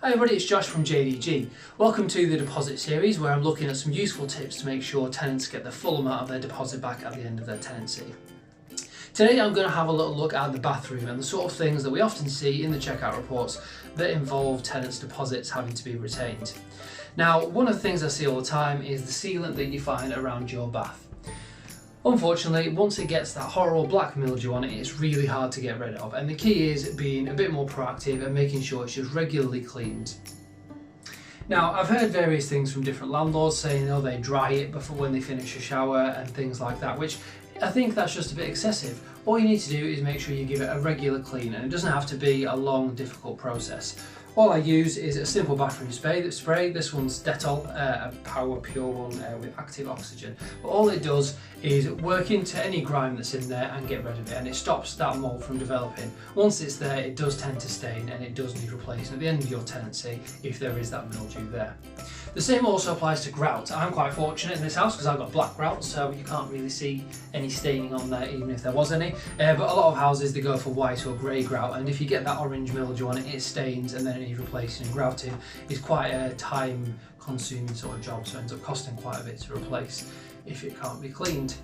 Hi everybody, it's Josh from JDG. Welcome to the deposit series where I'm looking at some useful tips to make sure tenants get the full amount of their deposit back at the end of their tenancy. Today I'm going to have a little look at the bathroom and the sort of things that we often see in the checkout reports that involve tenants' deposits having to be retained. Now, one of the things I see all the time is the sealant that you find around your bath. Unfortunately, once it gets that horrible black mildew on it, it's really hard to get rid of, and the key is being a bit more proactive and making sure it's just regularly cleaned. Now, I've heard various things from different landlords saying, oh, they dry it before when they finish a shower and things like that, which I think that's just a bit excessive. All you need to do is make sure you give it a regular clean, and it doesn't have to be a long, difficult process. All I use is a simple bathroom spray. This one's Dettol, a power pure one with active oxygen. But all it does is work into any grime that's in there and get rid of it, and it stops that mold from developing. Once it's there, it does tend to stain and it does need replacing at the end of your tenancy if there is that mildew there. The same also applies to grout. I'm quite fortunate in this house because I've got black grout, so you can't really see any staining on there even if there was any. But a lot of houses, they go for white or grey grout, and if you get that orange mildew on it, it stains and then it needs replacing. And grouting is quite a time consuming sort of job, so it ends up costing quite a bit to replace if it can't be cleaned.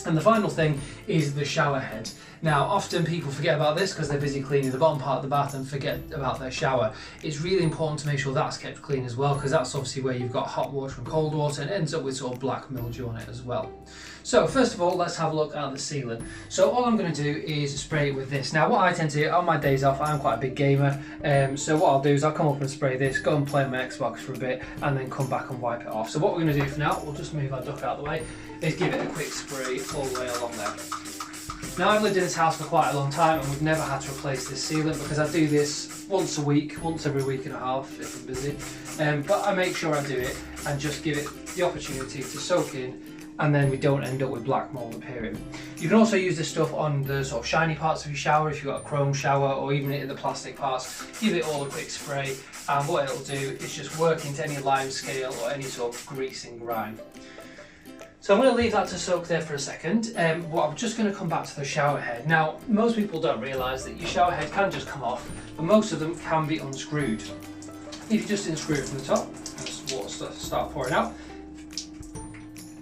And the final thing is the shower head. Now, often people forget about this because they're busy cleaning the bottom part of the bath and forget about their shower. It's really important to make sure that's kept clean as well, because that's obviously where you've got hot water and cold water, and it ends up with sort of black mildew on it as well. So first of all, let's have a look at the sealant. So all I'm going to do is spray it with this. Now, what I tend to do on my days off, I'm quite a big gamer, so what I'll do is I'll come up and spray this, go and play on my Xbox for a bit, and then come back and wipe it off. So what we're going to do for now, we'll just move our duck out of the way, is give it a quick spray all the way along there. Now, I've lived in this house for quite a long time and we've never had to replace this sealant because I do this once a week, once every week and a half if I'm busy. But I make sure I do it and just give it the opportunity to soak in, and then we don't end up with black mold appearing. You can also use this stuff on the sort of shiny parts of your shower if you've got a chrome shower, or even in the plastic parts. Give it all a quick spray, and what it'll do is just work into any lime scale or any sort of grease and grime. So I'm going to leave that to soak there for a second. Well, I'm just going to come back to the shower head. Now, most people don't realise that your shower head can just come off, but most of them can be unscrewed. If you just unscrew it from the top, and water start pouring out,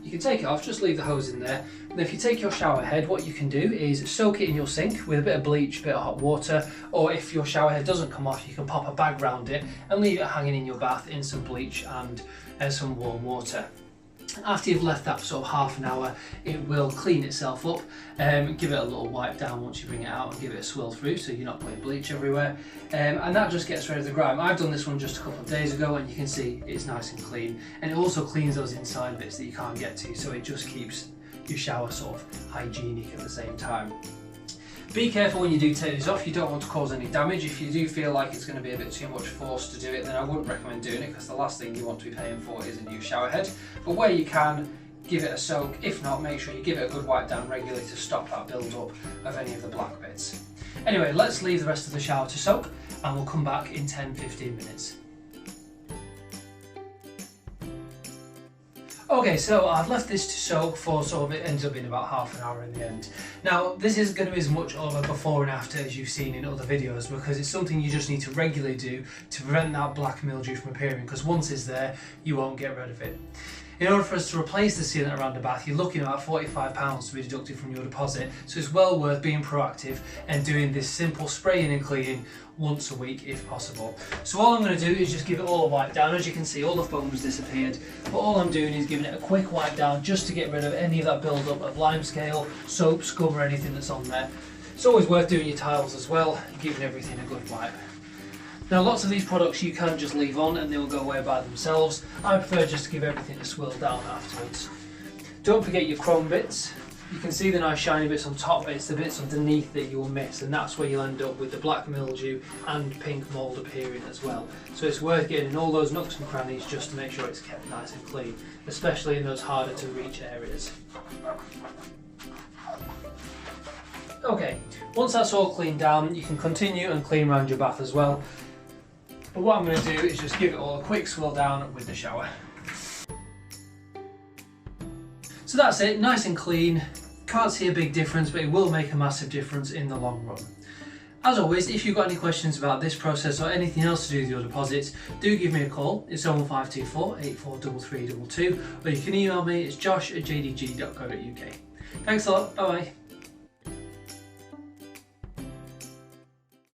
you can take it off, just leave the hose in there. And if you take your shower head, what you can do is soak it in your sink with a bit of bleach, a bit of hot water, or if your shower head doesn't come off, you can pop a bag around it and leave it hanging in your bath in some bleach and some warm water. After you've left that sort of half an hour, it will clean itself up. Give it a little wipe down once you bring it out and give it a swirl through so you're not putting bleach everywhere. And that just gets rid of the grime. I've done this one just a couple of days ago and you can see it's nice and clean. And it also cleans those inside bits that you can't get to, so it just keeps your shower sort of hygienic at the same time. Be careful when you do take this off, you don't want to cause any damage. If you do feel like it's going to be a bit too much force to do it, then I wouldn't recommend doing it because the last thing you want to be paying for is a new shower head. But where you can, give it a soak. If not, make sure you give it a good wipe down regularly to stop that build up of any of the black bits. Anyway, let's leave the rest of the shower to soak and we'll come back in 10-15 minutes. Okay, so I've left this to soak for sort of, it ends up being about half an hour in the end. Now, this isn't going to be as much of a before and after as you've seen in other videos because it's something you just need to regularly do to prevent that black mildew from appearing, because once it's there, you won't get rid of it. In order for us to replace the sealant around the bath, you're looking at about £45 to be deducted from your deposit, so it's well worth being proactive and doing this simple spraying and cleaning once a week if possible. So all I'm going to do is just give it all a wipe down. As you can see, all the foam's disappeared, but all I'm doing is giving it a quick wipe down just to get rid of any of that build up of limescale, soap, scum or anything that's on there. It's always worth doing your tiles as well, giving everything a good wipe. Now, lots of these products you can just leave on and they'll go away by themselves. I prefer just to give everything a swirl down afterwards. Don't forget your chrome bits. You can see the nice shiny bits on top, but it's the bits underneath that you'll miss, and that's where you'll end up with the black mildew and pink mould appearing as well. So it's worth getting in all those nooks and crannies just to make sure it's kept nice and clean, especially in those harder to reach areas. Okay, once that's all cleaned down, you can continue and clean around your bath as well. But what I'm going to do is just give it all a quick swirl down with the shower. So that's it, nice and clean. Can't see a big difference, but it will make a massive difference in the long run. As always, if you've got any questions about this process or anything else to do with your deposits, do give me a call. It's 01524 843322, or you can email me. It's josh@jdg.co.uk. Thanks a lot. Bye bye.